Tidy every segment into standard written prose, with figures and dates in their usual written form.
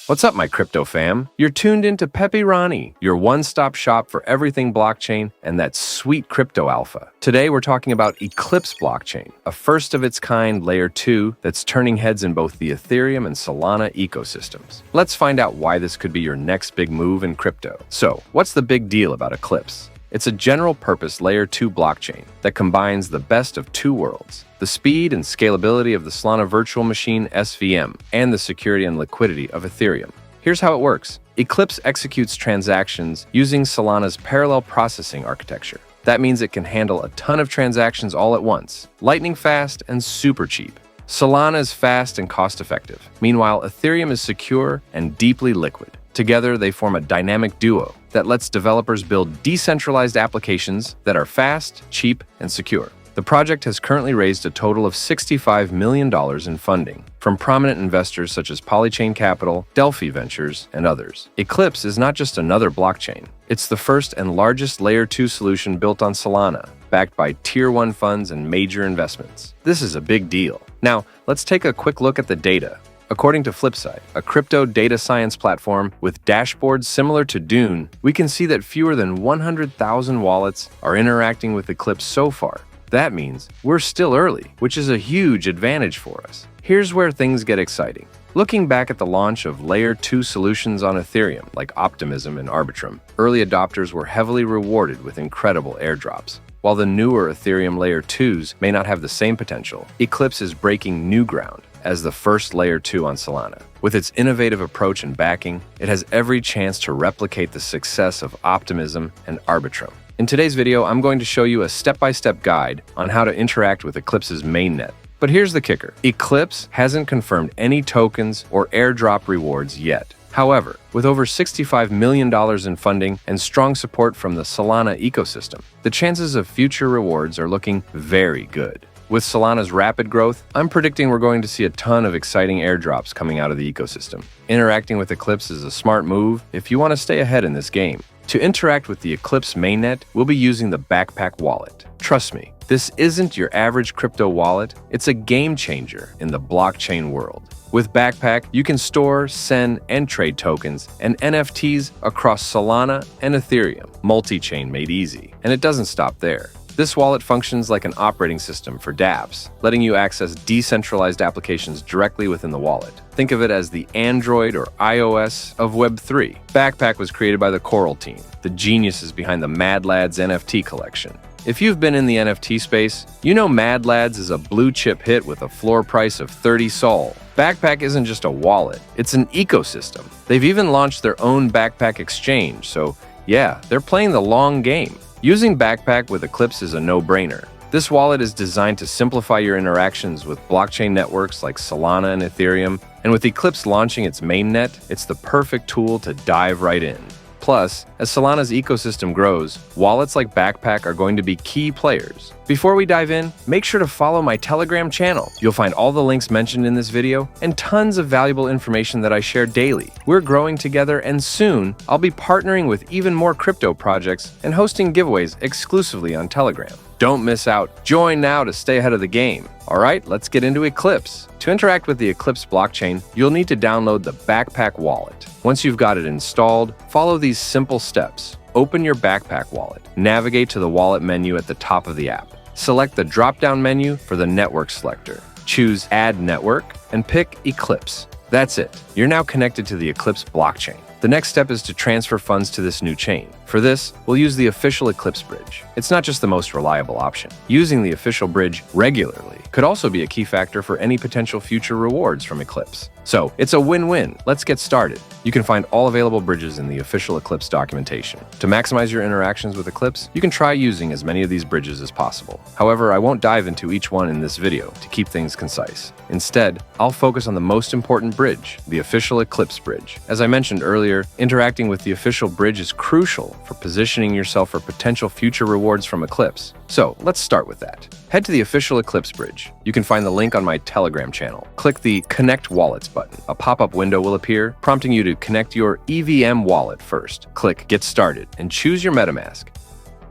What's up, my crypto fam? You're tuned into Pepe Rani, your one-stop shop for everything blockchain and that sweet crypto alpha. Today, we're talking about Eclipse Blockchain, a first-of-its-kind Layer 2 that's turning heads in both the Ethereum and Solana ecosystems. Let's find out why this could be your next big move in crypto. So, what's the big deal about Eclipse? It's a general-purpose Layer 2 blockchain that combines the best of two worlds: the speed and scalability of the Solana virtual machine (SVM) and the security and liquidity of Ethereum. Here's how it works. Eclipse executes transactions using Solana's parallel processing architecture. That means it can handle a ton of transactions all at once, lightning fast and super cheap. Solana is fast and cost-effective. Meanwhile, Ethereum is secure and deeply liquid. Together, they form a dynamic duo that lets developers build decentralized applications that are fast, cheap, and secure. The project has currently raised a total of $65 million in funding from prominent investors such as Polychain Capital, Delphi Ventures, and others. Eclipse is not just another blockchain. It's the first and largest Layer 2 solution built on Solana, backed by Tier 1 funds and major investments. This is a big deal. Now, let's take a quick look at the data. According to Flipside, a crypto data science platform with dashboards similar to Dune, we can see that fewer than 100,000 wallets are interacting with Eclipse so far. That means we're still early, which is a huge advantage for us. Here's where things get exciting. Looking back at the launch of Layer 2 solutions on Ethereum, like Optimism and Arbitrum, early adopters were heavily rewarded with incredible airdrops. While the newer Ethereum Layer 2s may not have the same potential, Eclipse is breaking new ground as the first Layer 2 on Solana. With its innovative approach and backing, it has every chance to replicate the success of Optimism and Arbitrum. In today's video, I'm going to show you a step-by-step guide on how to interact with Eclipse's mainnet. But here's the kicker. Eclipse hasn't confirmed any tokens or airdrop rewards yet. However, with over $65 million in funding and strong support from the Solana ecosystem, the chances of future rewards are looking very good. With Solana's rapid growth, I'm predicting we're going to see a ton of exciting airdrops coming out of the ecosystem. Interacting with Eclipse is a smart move if you want to stay ahead in this game. To interact with the Eclipse mainnet, we'll be using the Backpack wallet. Trust me, this isn't your average crypto wallet. It's a game changer in the blockchain world. With Backpack, you can store, send, and trade tokens and NFTs across Solana and Ethereum, multi-chain made easy. And it doesn't stop there. This wallet functions like an operating system for dApps, letting you access decentralized applications directly within the wallet. Think of it as the Android or iOS of Web3. Backpack was created by the Coral team, the geniuses behind the Mad Lads NFT collection. If you've been in the NFT space, you know Mad Lads is a blue-chip hit with a floor price of 30 Sol. Backpack isn't just a wallet, it's an ecosystem. They've even launched their own Backpack exchange, so yeah, they're playing the long game. Using Backpack with Eclipse is a no-brainer. This wallet is designed to simplify your interactions with blockchain networks like Solana and Ethereum, and with Eclipse launching its mainnet, it's the perfect tool to dive right in. Plus, as Solana's ecosystem grows, wallets like Backpack are going to be key players. Before we dive in, make sure to follow my Telegram channel. You'll find all the links mentioned in this video and tons of valuable information that I share daily. We're growing together, and soon I'll be partnering with even more crypto projects and hosting giveaways exclusively on Telegram. Don't miss out. Join now to stay ahead of the game. All right, let's get into Eclipse. To interact with the Eclipse blockchain, you'll need to download the Backpack wallet. Once you've got it installed, follow these simple steps. Open your Backpack wallet. Navigate to the wallet menu at the top of the app. Select the drop-down menu for the network selector. Choose Add Network and pick Eclipse. That's it. You're now connected to the Eclipse blockchain. The next step is to transfer funds to this new chain. For this, we'll use the official Eclipse Bridge. It's not just the most reliable option. Using the official bridge regularly could also be a key factor for any potential future rewards from Eclipse. So, it's a win-win. Let's get started. You can find all available bridges in the official Eclipse documentation. To maximize your interactions with Eclipse, you can try using as many of these bridges as possible. However, I won't dive into each one in this video to keep things concise. Instead, I'll focus on the most important bridge, the official Eclipse Bridge. As I mentioned earlier, interacting with the official bridge is crucial for positioning yourself for potential future rewards from Eclipse. So, let's start with that. Head to the official Eclipse Bridge. You can find the link on my Telegram channel. Click the Connect Wallets button. A pop-up window will appear, prompting you to connect your EVM wallet first. Click Get Started and choose your MetaMask.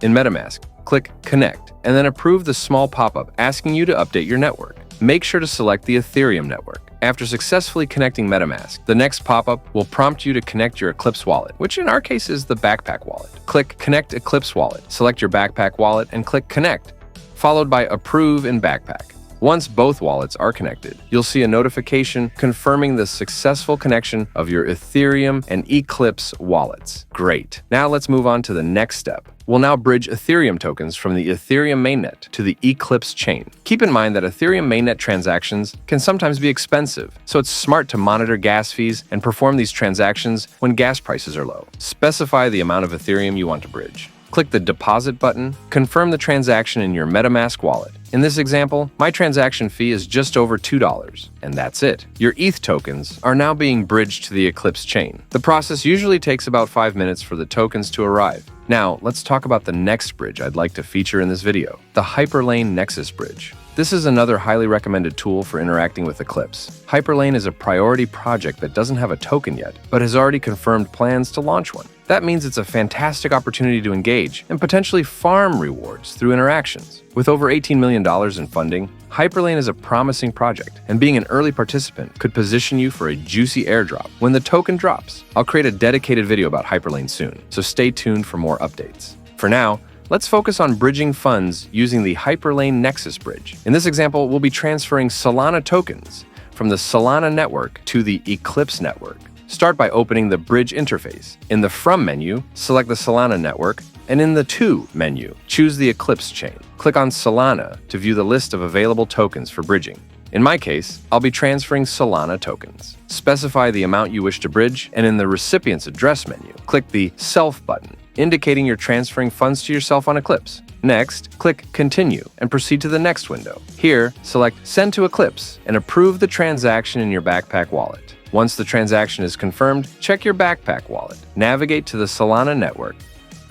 In MetaMask, click Connect and then approve the small pop-up asking you to update your network. Make sure to select the Ethereum network. After successfully connecting MetaMask, the next pop-up will prompt you to connect your Eclipse wallet, which in our case is the Backpack wallet. Click Connect Eclipse Wallet, select your Backpack wallet, and click Connect, followed by Approve in Backpack. Once both wallets are connected, you'll see a notification confirming the successful connection of your Ethereum and Eclipse wallets. Great. Now let's move on to the next step. We'll now bridge Ethereum tokens from the Ethereum mainnet to the Eclipse chain. Keep in mind that Ethereum mainnet transactions can sometimes be expensive, so it's smart to monitor gas fees and perform these transactions when gas prices are low. Specify the amount of Ethereum you want to bridge. Click the Deposit button, confirm the transaction in your MetaMask wallet. In this example, my transaction fee is just over $2, and that's it. Your ETH tokens are now being bridged to the Eclipse chain. The process usually takes about 5 minutes for the tokens to arrive. Now, let's talk about the next bridge I'd like to feature in this video, the Hyperlane Nexus Bridge. This is another highly recommended tool for interacting with Eclipse. Hyperlane is a priority project that doesn't have a token yet, but has already confirmed plans to launch one. That means it's a fantastic opportunity to engage and potentially farm rewards through interactions. With over $18 million in funding, Hyperlane is a promising project, and being an early participant could position you for a juicy airdrop when the token drops. I'll create a dedicated video about Hyperlane soon, so stay tuned for more updates. For now, let's focus on bridging funds using the Hyperlane Nexus Bridge. In this example, we'll be transferring Solana tokens from the Solana network to the Eclipse network. Start by opening the Bridge interface. In the From menu, select the Solana network, and in the To menu, choose the Eclipse chain. Click on Solana to view the list of available tokens for bridging. In my case, I'll be transferring Solana tokens. Specify the amount you wish to bridge, and in the Recipient's Address menu, click the Self button, indicating you're transferring funds to yourself on Eclipse. Next, click Continue and proceed to the next window. Here, select Send to Eclipse and approve the transaction in your Backpack wallet. Once the transaction is confirmed, check your Backpack wallet, navigate to the Solana network,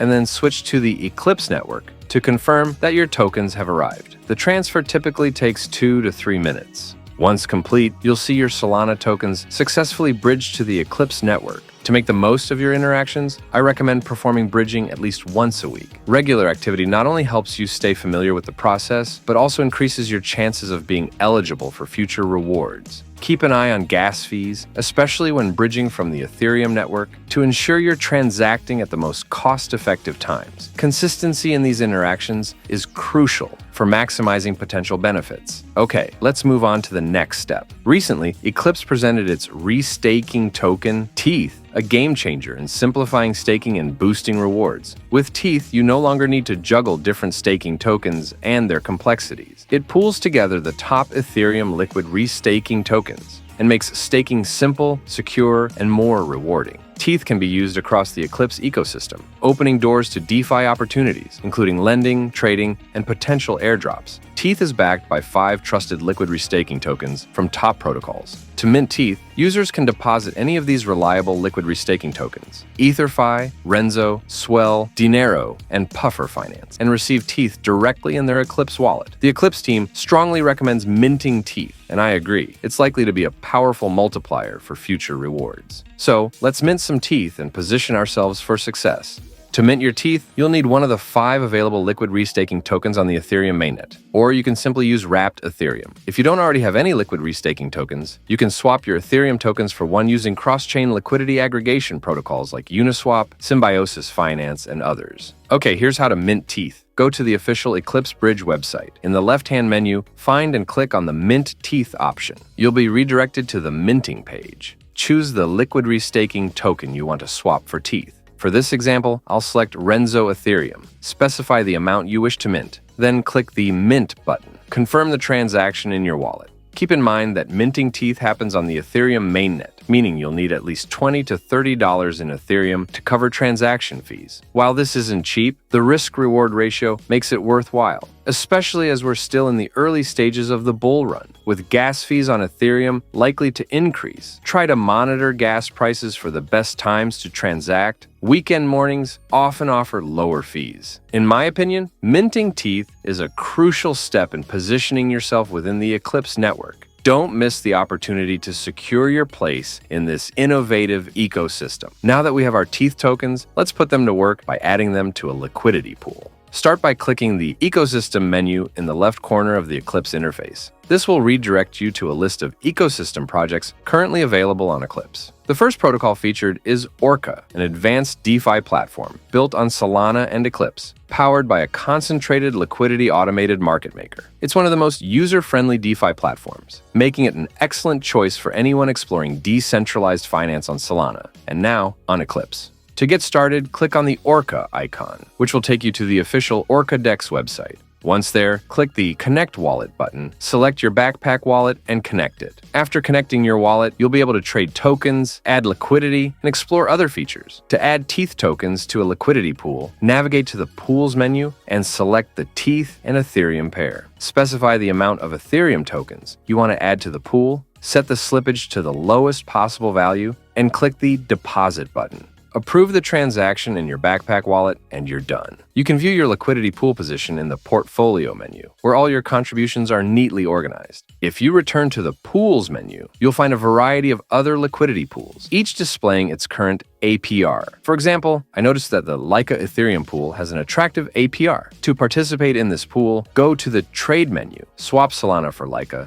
and then switch to the Eclipse network to confirm that your tokens have arrived. The transfer typically takes 2 to 3 minutes. Once complete, you'll see your Solana tokens successfully bridged to the Eclipse network. To make the most of your interactions, I recommend performing bridging at least once a week. Regular activity not only helps you stay familiar with the process, but also increases your chances of being eligible for future rewards. Keep an eye on gas fees, especially when bridging from the Ethereum network, to ensure you're transacting at the most cost-effective times. Consistency in these interactions is crucial for maximizing potential benefits. Okay, let's move on to the next step. Recently, Eclipse presented its restaking token, tETH, a game changer in simplifying staking and boosting rewards. With tETH, you no longer need to juggle different staking tokens and their complexities. It pools together the top Ethereum liquid restaking tokens and makes staking simple, secure, and more rewarding. tETH can be used across the Eclipse ecosystem, opening doors to DeFi opportunities, including lending, trading, and potential airdrops. tETH is backed by 5 trusted liquid restaking tokens from top protocols. To mint tETH, users can deposit any of these reliable liquid restaking tokens: EtherFi, Renzo, Swell, Dinero, and Puffer Finance, and receive tETH directly in their Eclipse wallet. The Eclipse team strongly recommends minting tETH, and I agree. It's likely to be a powerful multiplier for future rewards. So, let's mint some tETH and position ourselves for success. To mint your tETH, you'll need one of the 5 available liquid restaking tokens on the Ethereum mainnet, or you can simply use wrapped Ethereum. If you don't already have any liquid restaking tokens, you can swap your Ethereum tokens for one using cross-chain liquidity aggregation protocols like Uniswap, Symbiosis Finance, and others. Okay, here's how to mint tETH. Go to the official Eclipse Bridge website. In the left-hand menu, find and click on the Mint tETH option. You'll be redirected to the minting page. Choose the liquid restaking token you want to swap for tETH. For this example, I'll select Renzo Ethereum. Specify the amount you wish to mint, then click the Mint button. Confirm the transaction in your wallet. Keep in mind that minting tETH happens on the Ethereum mainnet, meaning you'll need at least $20 to $30 in Ethereum to cover transaction fees. While this isn't cheap, the risk-reward ratio makes it worthwhile, especially as we're still in the early stages of the bull run. With gas fees on Ethereum likely to increase, try to monitor gas prices for the best times to transact. Weekend mornings often offer lower fees. In my opinion, minting tETH is a crucial step in positioning yourself within the Eclipse network. Don't miss the opportunity to secure your place in this innovative ecosystem. Now that we have our tETH tokens, let's put them to work by adding them to a liquidity pool. Start by clicking the Ecosystem menu in the left corner of the Eclipse interface. This will redirect you to a list of ecosystem projects currently available on Eclipse. The first protocol featured is Orca, an advanced DeFi platform built on Solana and Eclipse, powered by a concentrated liquidity automated market maker. It's one of the most user-friendly DeFi platforms, making it an excellent choice for anyone exploring decentralized finance on Solana, and now on Eclipse. To get started, click on the Orca icon, which will take you to the official Orca DEX website. Once there, click the Connect Wallet button, select your backpack wallet, and connect it. After connecting your wallet, you'll be able to trade tokens, add liquidity, and explore other features. To add tETH tokens to a liquidity pool, navigate to the Pools menu and select the tETH and Ethereum pair. Specify the amount of Ethereum tokens you want to add to the pool, set the slippage to the lowest possible value, and click the Deposit button. Approve the transaction in your backpack wallet, and you're done. You can view your liquidity pool position in the Portfolio menu, where all your contributions are neatly organized. If you return to the Pools menu, you'll find a variety of other liquidity pools, each displaying its current APR. For example, I noticed that the Laika Ethereum pool has an attractive APR. To participate in this pool, go to the Trade menu, swap Solana for Laika,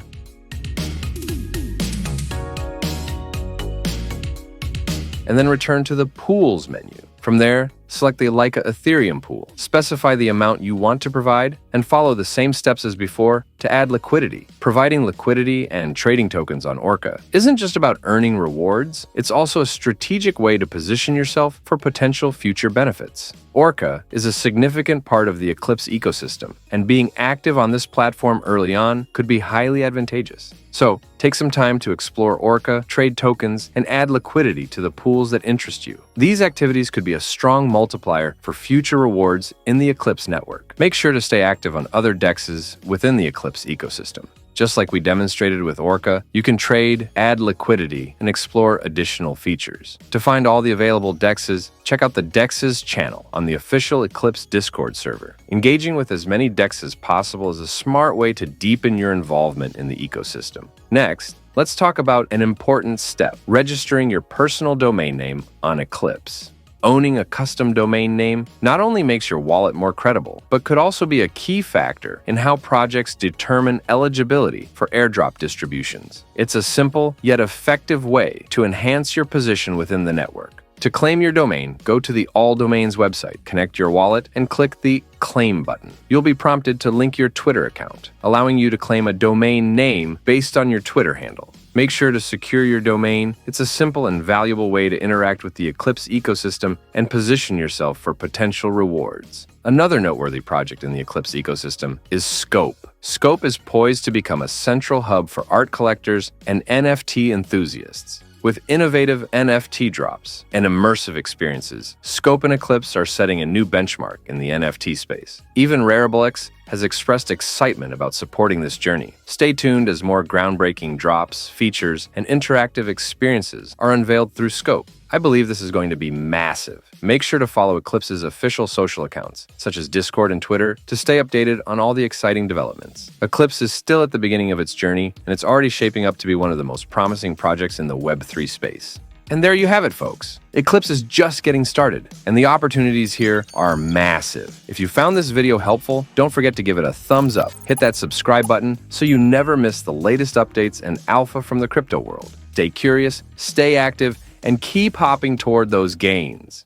and then return to the Pools menu. From there, select the Laika Ethereum pool, specify the amount you want to provide, and follow the same steps as before to add liquidity. Providing liquidity and trading tokens on Orca isn't just about earning rewards, it's also a strategic way to position yourself for potential future benefits. Orca is a significant part of the Eclipse ecosystem, and being active on this platform early on could be highly advantageous. So, take some time to explore Orca, trade tokens, and add liquidity to the pools that interest you. These activities could be a strong multiplier for future rewards in the Eclipse network. Make sure to stay active on other DEXs within the Eclipse ecosystem. Just like we demonstrated with Orca, you can trade, add liquidity, and explore additional features. To find all the available DEXs, check out the DEXs channel on the official Eclipse Discord server. Engaging with as many DEXs as possible is a smart way to deepen your involvement in the ecosystem. Next, let's talk about an important step: registering your personal domain name on Eclipse. Owning a custom domain name not only makes your wallet more credible, but could also be a key factor in how projects determine eligibility for airdrop distributions. It's a simple yet effective way to enhance your position within the network. To claim your domain, go to the ALLDOMAINS website, connect your wallet, and click the Claim button. You'll be prompted to link your Twitter account, allowing you to claim a domain name based on your Twitter handle. Make sure to secure your domain. It's a simple and valuable way to interact with the Eclipse ecosystem and position yourself for potential rewards. Another noteworthy project in the Eclipse ecosystem is Scope. Scope is poised to become a central hub for art collectors and NFT enthusiasts. With innovative NFT drops and immersive experiences, Scope and Eclipse are setting a new benchmark in the NFT space. Even Rarible has expressed excitement about supporting this journey. Stay tuned as more groundbreaking drops, features, and interactive experiences are unveiled through Scope. I believe this is going to be massive. Make sure to follow Eclipse's official social accounts, such as Discord and Twitter, to stay updated on all the exciting developments. Eclipse is still at the beginning of its journey, and it's already shaping up to be one of the most promising projects in the Web3 space. And there you have it, folks. Eclipse is just getting started, and the opportunities here are massive. If you found this video helpful, don't forget to give it a thumbs up. Hit that subscribe button so you never miss the latest updates and alpha from the crypto world. Stay curious, stay active, and keep hopping toward those gains.